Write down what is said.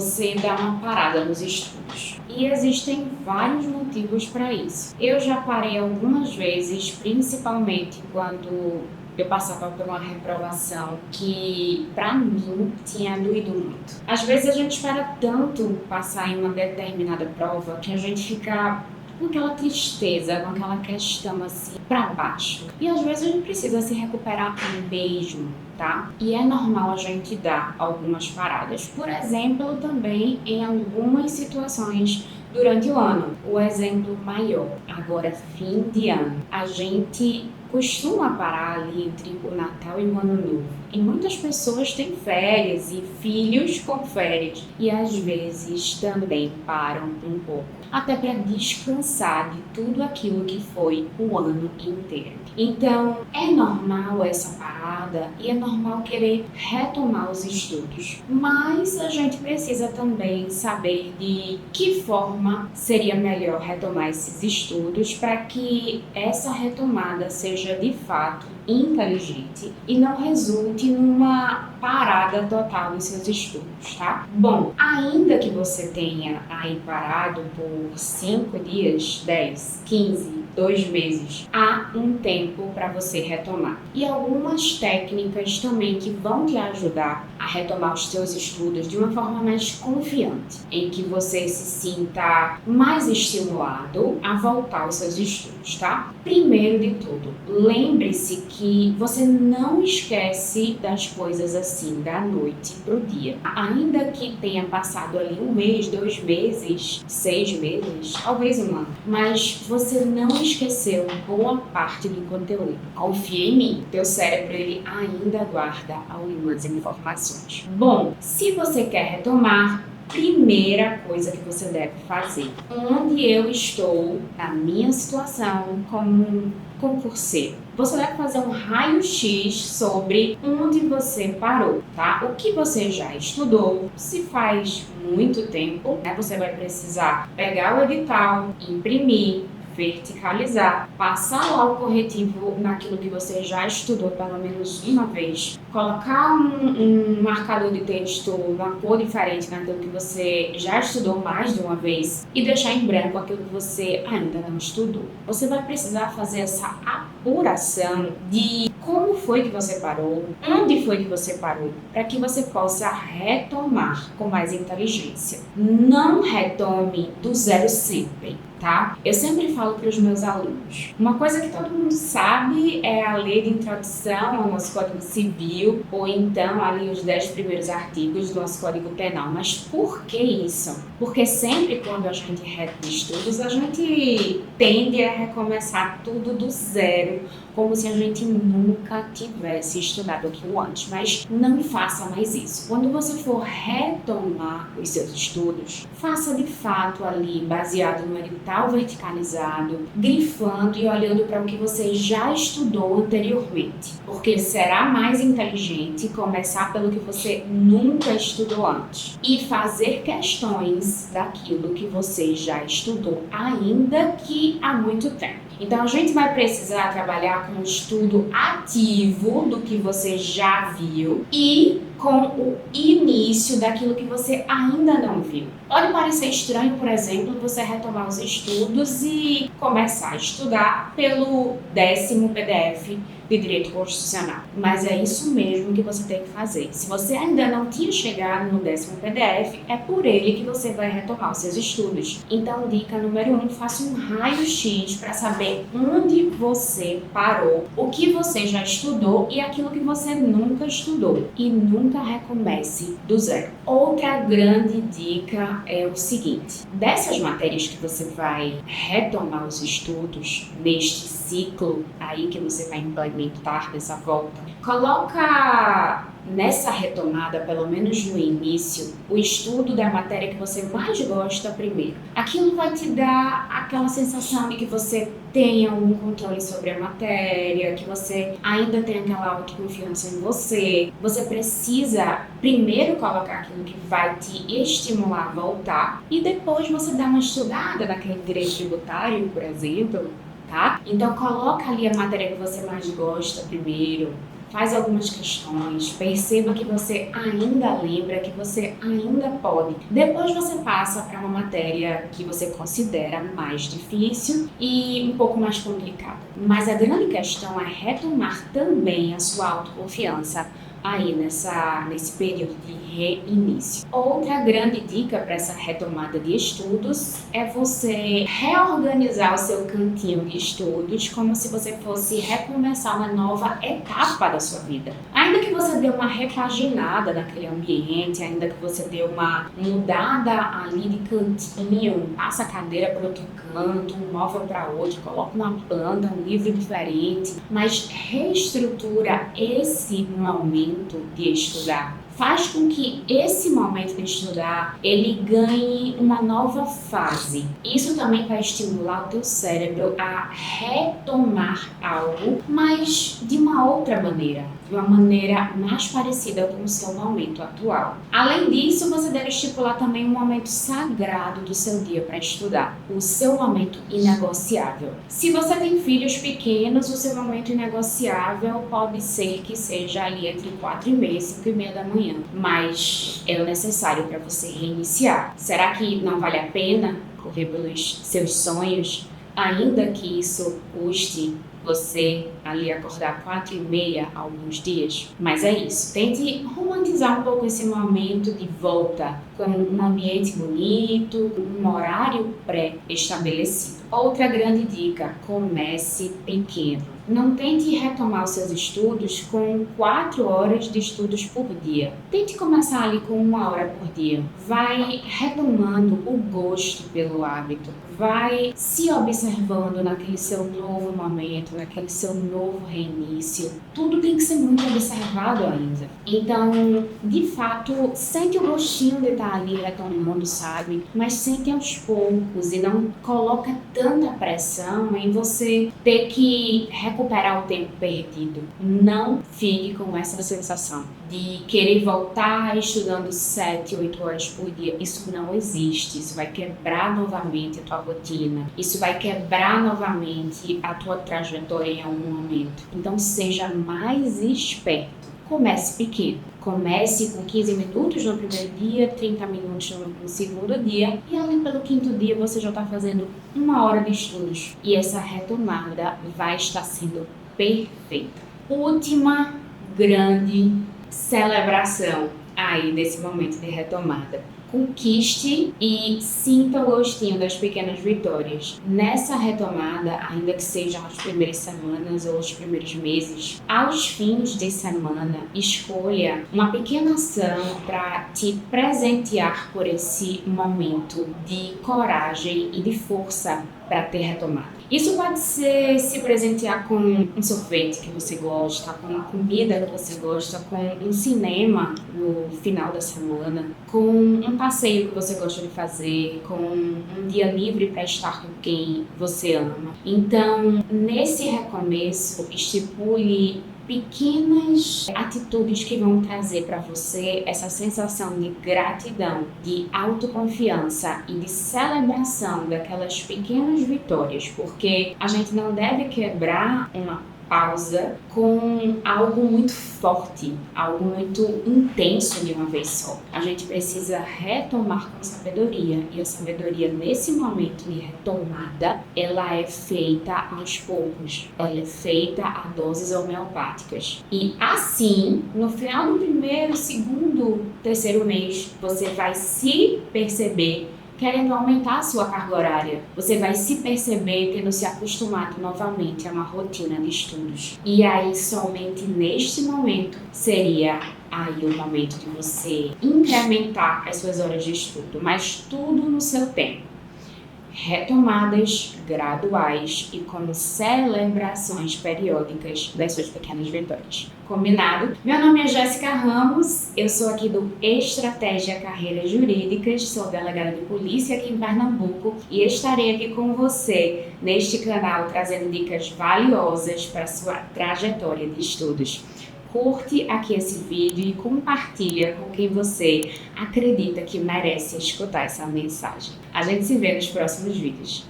você dar uma parada nos estudos. E existem vários motivos para isso. Eu já parei algumas vezes, principalmente quando eu passava por uma reprovação que, pra mim, tinha doído muito. Às vezes a gente espera tanto passar em uma determinada prova que a gente fica com aquela tristeza, com aquela questão assim, pra baixo. E às vezes a gente precisa se recuperar mesmo, tá? E é normal a gente dar algumas paradas. Por exemplo, também em algumas situações durante o ano. O exemplo maior, agora fim de ano. A gente costuma parar ali entre o Natal e o Ano Novo. E muitas pessoas têm férias e filhos com férias. E às vezes também param um pouco, até para descansar de tudo aquilo que foi o ano inteiro. Então, é normal essa parada e é normal querer retomar os estudos. Mas a gente precisa também saber de que forma seria melhor retomar esses estudos para que essa retomada seja de fato inteligente e não resulte numa parada total dos seus estudos, tá? Bom, ainda que você tenha aí parado por 5 dias, 10, 15, 2 meses, há um tempo para você retomar. E algumas técnicas também que vão te ajudar a retomar os seus estudos de uma forma mais confiante, em que você se sinta mais estimulado a voltar aos seus estudos, tá? Primeiro de tudo, lembre-se que você não esquece das coisas assim da noite pro dia. Ainda que tenha passado ali 1 mês, 2 meses, 6 meses, talvez um ano, mas você não esqueceu boa parte do conteúdo. Confia em mim, teu cérebro ele ainda guarda algumas informações. Bom, se você quer retomar, primeira coisa que você deve fazer. Onde eu estou na minha situação como um concurseiro? Você deve fazer um raio-x sobre onde você parou, tá? O que você já estudou, se faz muito tempo, né? Você vai precisar pegar o edital, imprimir, verticalizar, passar lá o corretivo naquilo que você já estudou pelo menos uma vez, colocar um marcador de texto, uma cor diferente naquilo que você já estudou mais de uma vez e deixar em branco aquilo que você ainda não estudou. Você vai precisar fazer essa apuração de como foi que você parou, onde foi que você parou, para que você possa retomar com mais inteligência. Não retome do zero sempre, tá? Eu sempre falo para os meus alunos, uma coisa que todo mundo sabe é a lei de introdução ao nosso Código Civil, ou então ali os 10 primeiros artigos do nosso Código Penal. Mas por que isso? Porque sempre quando a gente retoma estudos, a gente tende a recomeçar tudo do zero, como se a gente nunca tivesse estudado aquilo antes. Mas não faça mais isso. Quando você for retomar os seus estudos, faça de fato ali, baseado no edital verticalizado, grifando e olhando para o que você já estudou anteriormente. Porque será mais inteligente começar pelo que você nunca estudou antes e fazer questões daquilo que você já estudou, ainda que há muito tempo. Então a gente vai precisar trabalhar com um estudo ativo do que você já viu e com o início daquilo que você ainda não viu. Pode parecer estranho, por exemplo, você retomar os estudos e começar a estudar pelo 10º PDF de Direito Constitucional. Mas é isso mesmo que você tem que fazer. Se você ainda não tinha chegado no 10º PDF, é por ele que você vai retomar os seus estudos. Então, dica número 1, faça um raio-x para saber onde você parou, o que você já estudou e aquilo que você nunca estudou. E nunca recomece do zero. Outra grande dica é o seguinte: dessas matérias que você vai retomar os estudos neste ciclo aí que você vai implementar dessa volta, coloca nessa retomada, pelo menos no início, o estudo da matéria que você mais gosta primeiro. Aquilo vai te dar aquela sensação de que você tem algum controle sobre a matéria, que você ainda tem aquela autoconfiança em você. Você precisa primeiro colocar aquilo que vai te estimular a voltar e depois você dá uma estudada naquele direito tributário, por exemplo, tá? Então coloca ali a matéria que você mais gosta primeiro. faz algumas questões, perceba que você ainda lembra, que você ainda pode. Depois você passa para uma matéria que você considera mais difícil e um pouco mais complicada. Mas a grande questão é retomar também a sua autoconfiança aí nesse período de reinício. Outra grande dica para essa retomada de estudos é você reorganizar o seu cantinho de estudos como se você fosse recomeçar uma nova etapa da sua vida. Ainda que você dê uma repaginada naquele ambiente, ainda que você dê uma mudada ali de cantinho, passa a cadeira para outro canto, um móvel para outro, coloca uma planta, um livro diferente, mas reestrutura esse momento de estudar. Faz com que esse momento de estudar, ele ganhe uma nova fase. Isso também vai estimular o teu cérebro a retomar algo, mas de uma outra maneira, de uma maneira mais parecida com o seu momento atual. Além disso, você deve estipular também um momento sagrado do seu dia para estudar, o seu momento inegociável. Se você tem filhos pequenos, o seu momento inegociável pode ser que seja ali entre 4h30 e 5h30 da manhã, mas é o necessário para você reiniciar. Será que não vale a pena correr pelos seus sonhos, ainda que isso custe você ali acordar 4h30 alguns dias? Mas é isso, tente romantizar um pouco esse momento de volta com um ambiente bonito, um horário pré-estabelecido. Outra grande dica, comece pequeno. Não tente retomar os seus estudos com 4 horas de estudos por dia. Tente começar ali com 1 hora por dia. Vai retomando o gosto pelo hábito. Vai se observando naquele seu novo momento, naquele seu novo reinício. Tudo tem que ser muito observado ainda. Então, de fato, sente o gostinho de estar ali retomando, sabe? Mas sente aos poucos e não coloca tanta pressão em você ter que recuperar o tempo perdido. Não fique com essa sensação de querer voltar estudando 7, 8 horas por dia. Isso não existe. Isso vai quebrar novamente a tua rotina. Isso vai quebrar novamente a tua trajetória em algum momento. Então seja mais esperto. Comece pequeno. Comece com 15 minutos no primeiro dia, 30 minutos no segundo dia e ali pelo 5º dia você já está fazendo 1 hora de estudos. E essa retomada vai estar sendo perfeita. Última grande celebração aí desse momento de retomada. Conquiste e sinta o gostinho das pequenas vitórias. Nessa retomada, ainda que sejam as primeiras semanas ou os primeiros meses, aos fins de semana, escolha uma pequena ação para te presentear por esse momento de coragem e de força para ter retomada. Isso pode ser se presentear com um sorvete que você gosta, com uma comida que você gosta, com um cinema no final da semana, com um passeio que você gosta de fazer, com um dia livre para estar com quem você ama. Então, nesse recomeço, estipule pequenas atitudes que vão trazer para você essa sensação de gratidão, de autoconfiança e de celebração daquelas pequenas vitórias, porque a gente não deve quebrar uma pausa com algo muito forte, algo muito intenso de uma vez só. A gente precisa retomar com sabedoria, e a sabedoria nesse momento de retomada, ela é feita aos poucos, ela é feita a doses homeopáticas. E assim, no final do primeiro, segundo, terceiro mês, você vai se perceber querendo aumentar a sua carga horária. Você vai se perceber tendo se acostumado novamente a uma rotina de estudos. E aí, somente neste momento, seria aí o momento de você incrementar as suas horas de estudo, mas tudo no seu tempo. Retomadas graduais e com celebrações periódicas das suas pequenas vitórias. Combinado? Meu nome é Jéssica Ramos, eu sou aqui do Estratégia Carreiras Jurídicas, sou delegada de polícia aqui em Pernambuco e estarei aqui com você neste canal trazendo dicas valiosas para a sua trajetória de estudos. Curte aqui esse vídeo e compartilha com quem você acredita que merece escutar essa mensagem. A gente se vê nos próximos vídeos.